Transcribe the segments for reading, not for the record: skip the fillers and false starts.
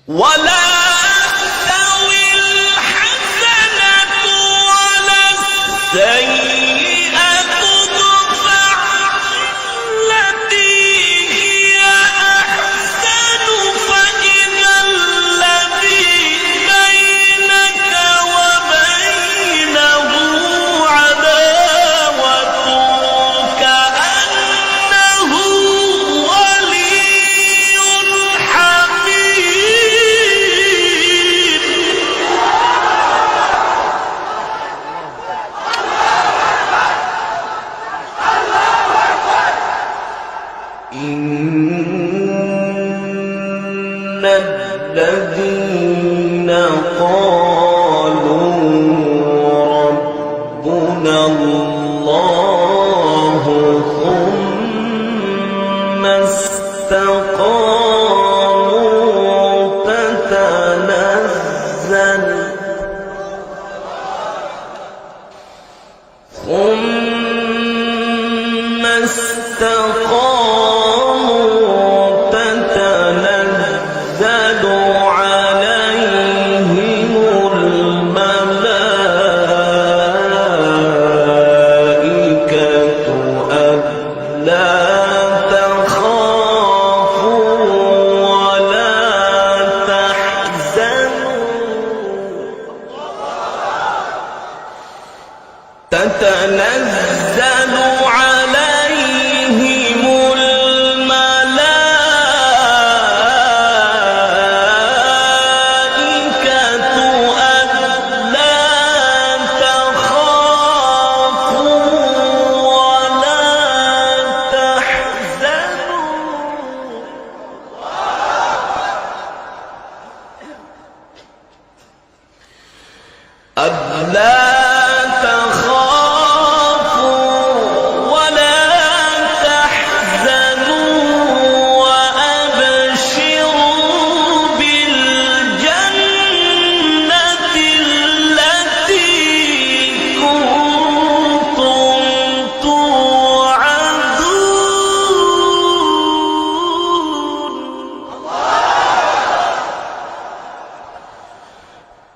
ولا تستوي الحسنة ولا السيئة ادفع بالتي هي أحسن فإذا الذي بينك وبينه عداوة كأنه ولي حميم. إن الذين قالوا ربنا الله ثم استقاموا تتنزل عليهم الملائكة ألا تخافوا ولا تحزنوا تتنزل عليهم الملائكة ألا تخافوا ولا تحزنوا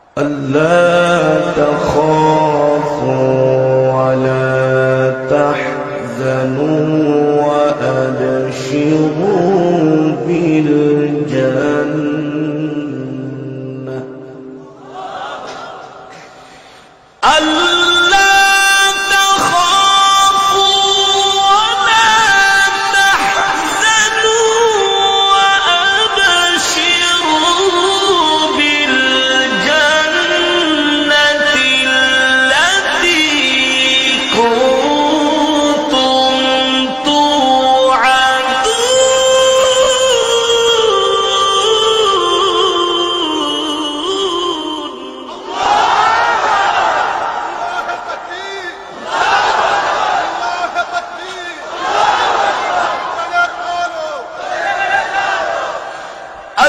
ألا تخافوا ولا تحزنوا وأبشروا بالجنة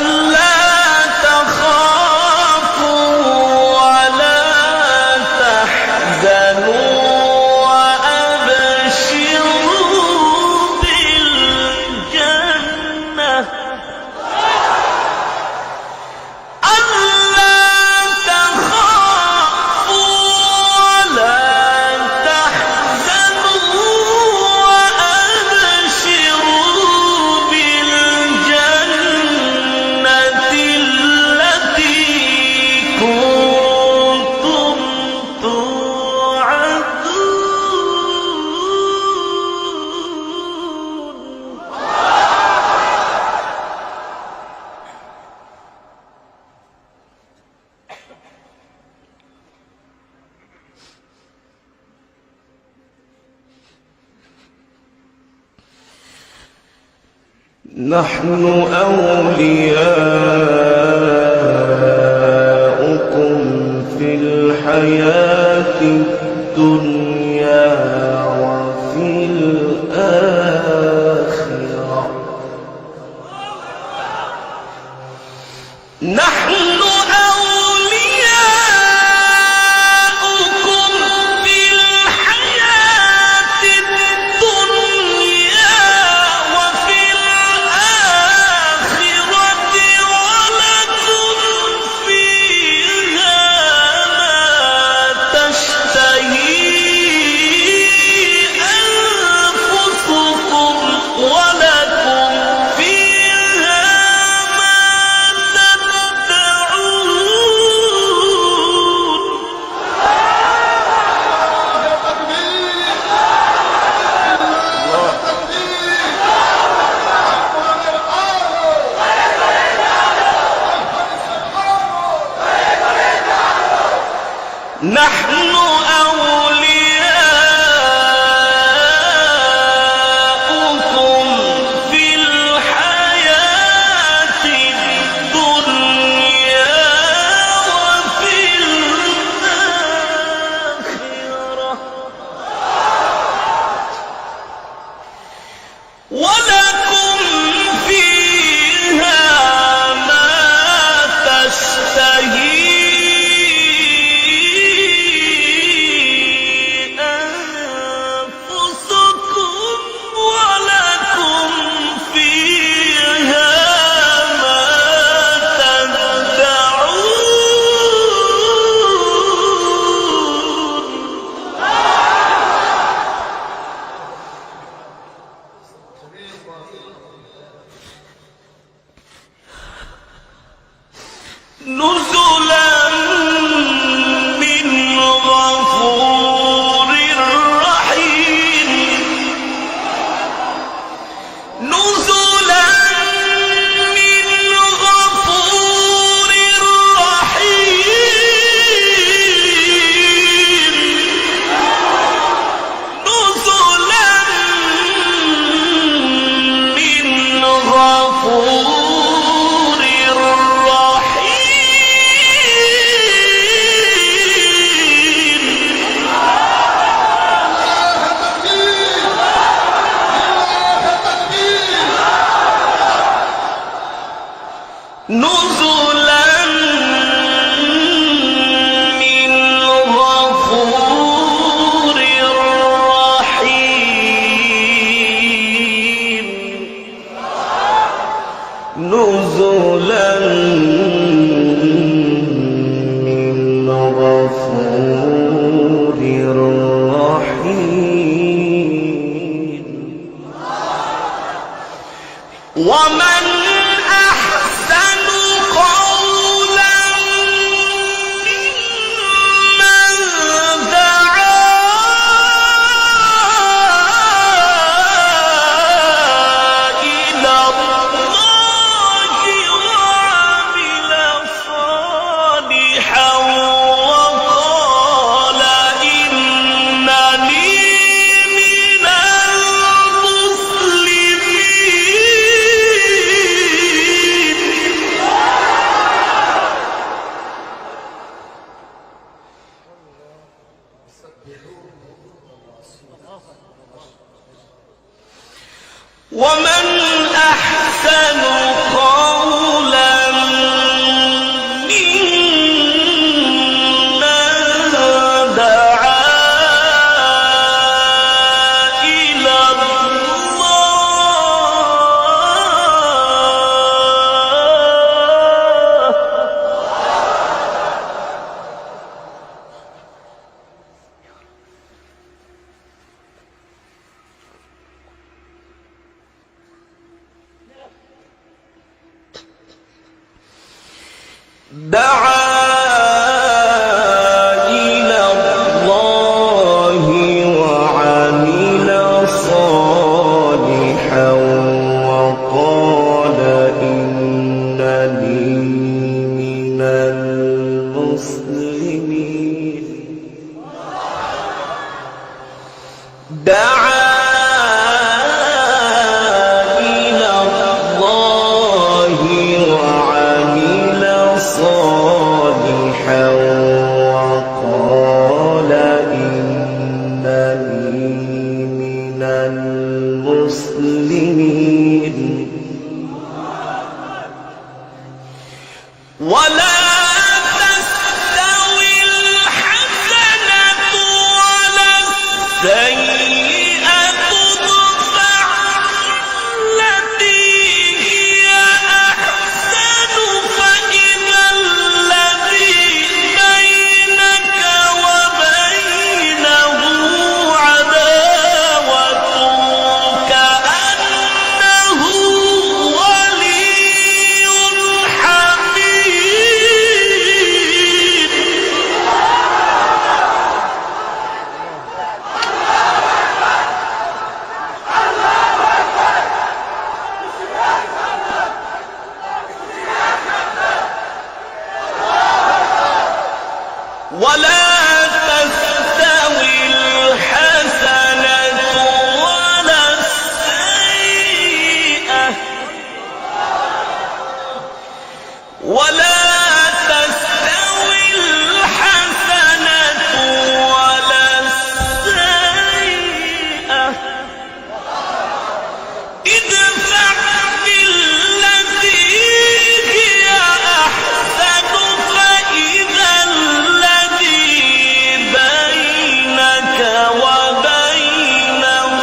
ألا تخافوا ولا تحزنوا وأبشروا بالجنة التي كنتم نحن أولياؤكم في الحياة الدنيا وفي الآخرة نحن ولكم نحن أولياؤكم في الحياة الدنيا وفي الآخرة ولكم فيها ما تشتهي نزلا من غفور رحيم نزلا من غفور رحيم نزلا من غفور نزلا من غفور رحيم نزلا من غفور رحيم ومن أحسن قولا ممن دعا إلى الله وعمل صالحا وقال إنني من المسلمين ومن أحسن قولا ممن دعا إلى الله وعمل صالحا وقال إنني من المسلمين دعا إلى الله وعمل صالحا وقال إنني من المسلمين ولا تستوي الحسنة ولا السيئة ادفع بالتي هي أحسن فإذا الذي بينك وبينه عداوة كأنه ولي حميم ولا تستوي الحسنة ولا السيئة ادفع بالتي هي أحسن فإذا الذي بينك وبينه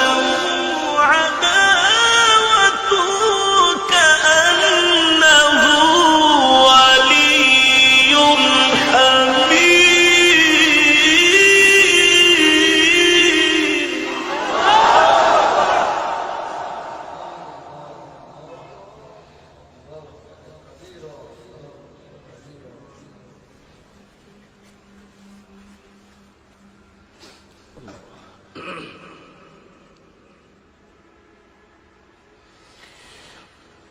عداوة كأنه ولي حميم.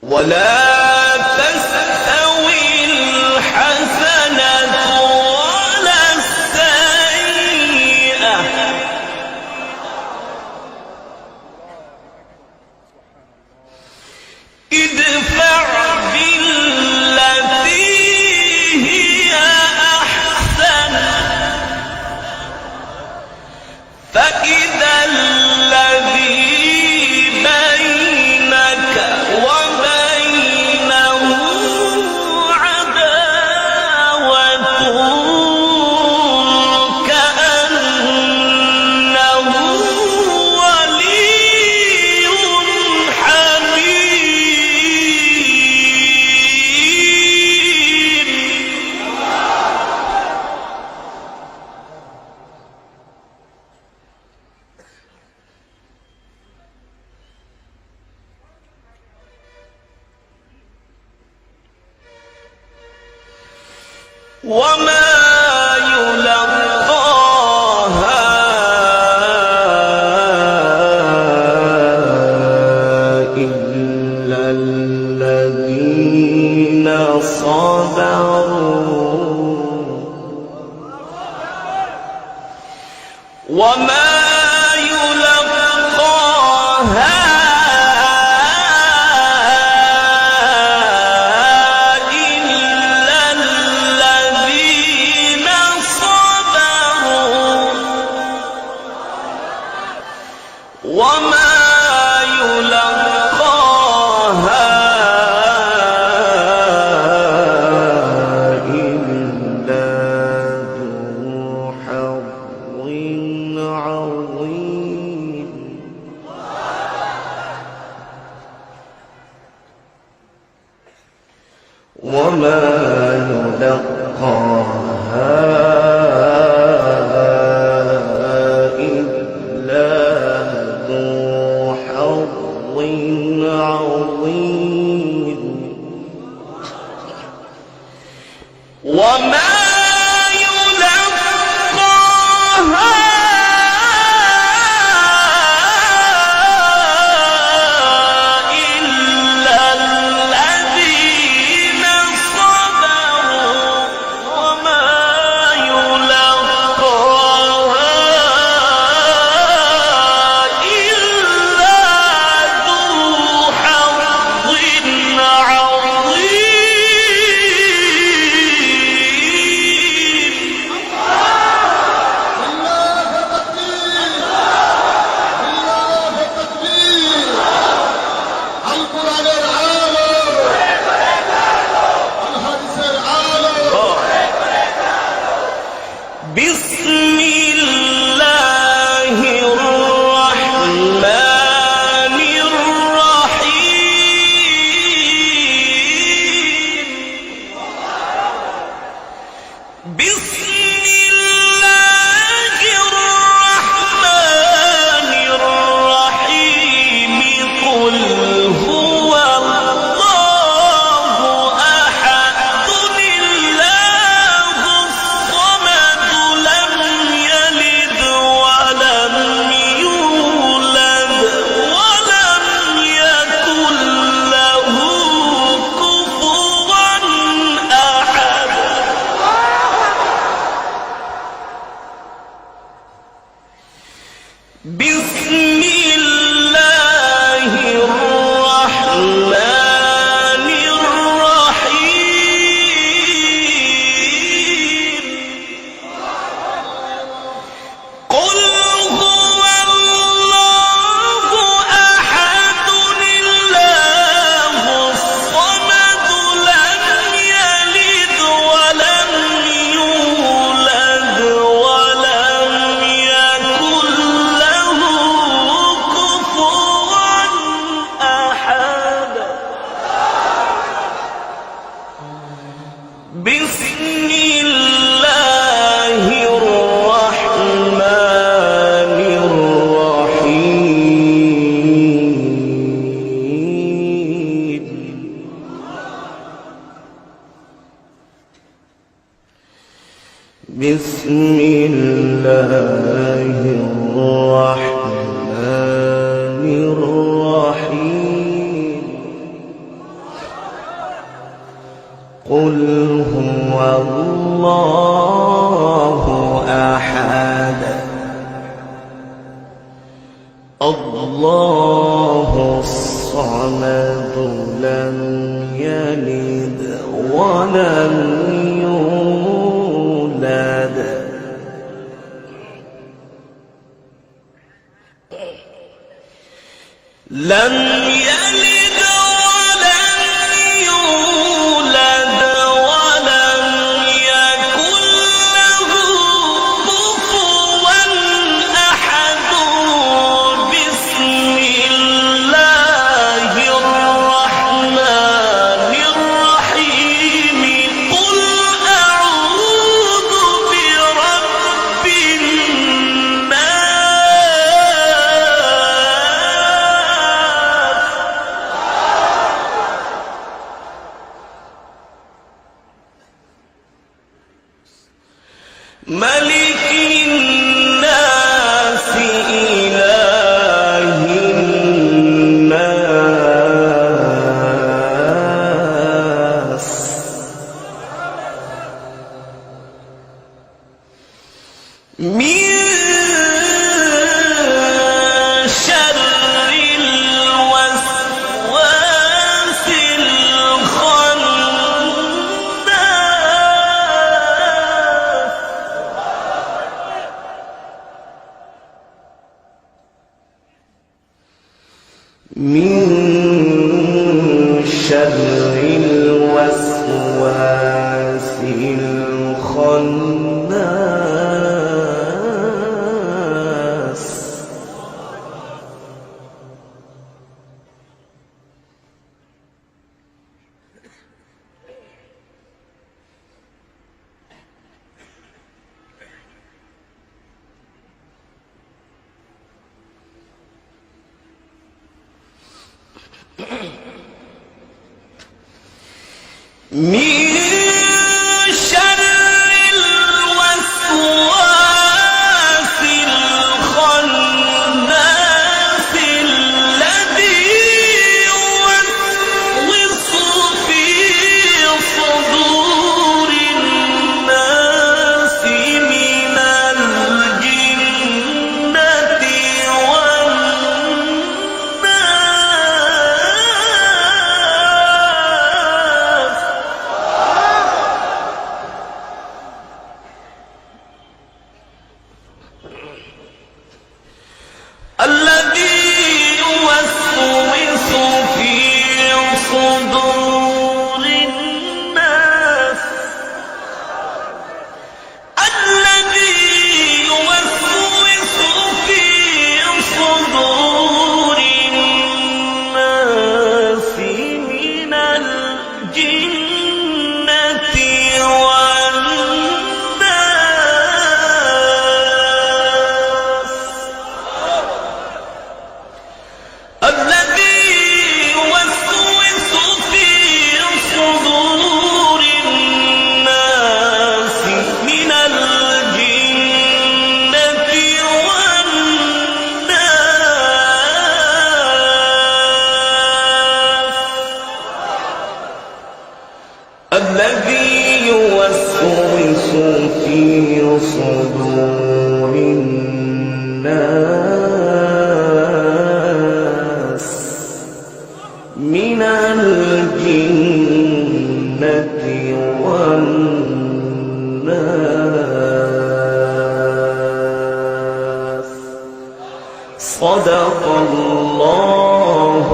ولا تستوي الحسنة ولا السيئة ادفع بالتي هي أحسن فإذا الذي بينك وبينه عداوة كأنه ولي حميم. وما يلقاها إلا الذين صبروا وما يلقاها إلا الذين صبروا وما يلقاها إلا ذو حظ عظيم. وما يلقاها إلا ذو حظ عظيم. وما يلقاها إلا الذين صبروا وما يلقاها إلا ذو حظ بسم الله الرحمن الرحيم بسم الله الرحمن الرحيم قل هو الله أحد الله الصمد لم يلد ولم يولد لم يلد ولم يولد ولم يكن له كفوا أحد بسم الله الرحمن الرحيم قل أعوذ برب ملك الناس إله الناس من شر الوسواس من شر الوسواس الخناس من شر الوسواس الخناس الذي يوسوس في صدور الناس من الجنة والناس الذي يوسوس في صدور الناس الذي يوسوس في صدور الناس من الجنة والناس الذي يوسوس في صدور الناس من الجنة والناس الذي يوسوس في صدور الناس من الجنة والناس صدق الله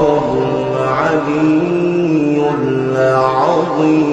العلي العظيم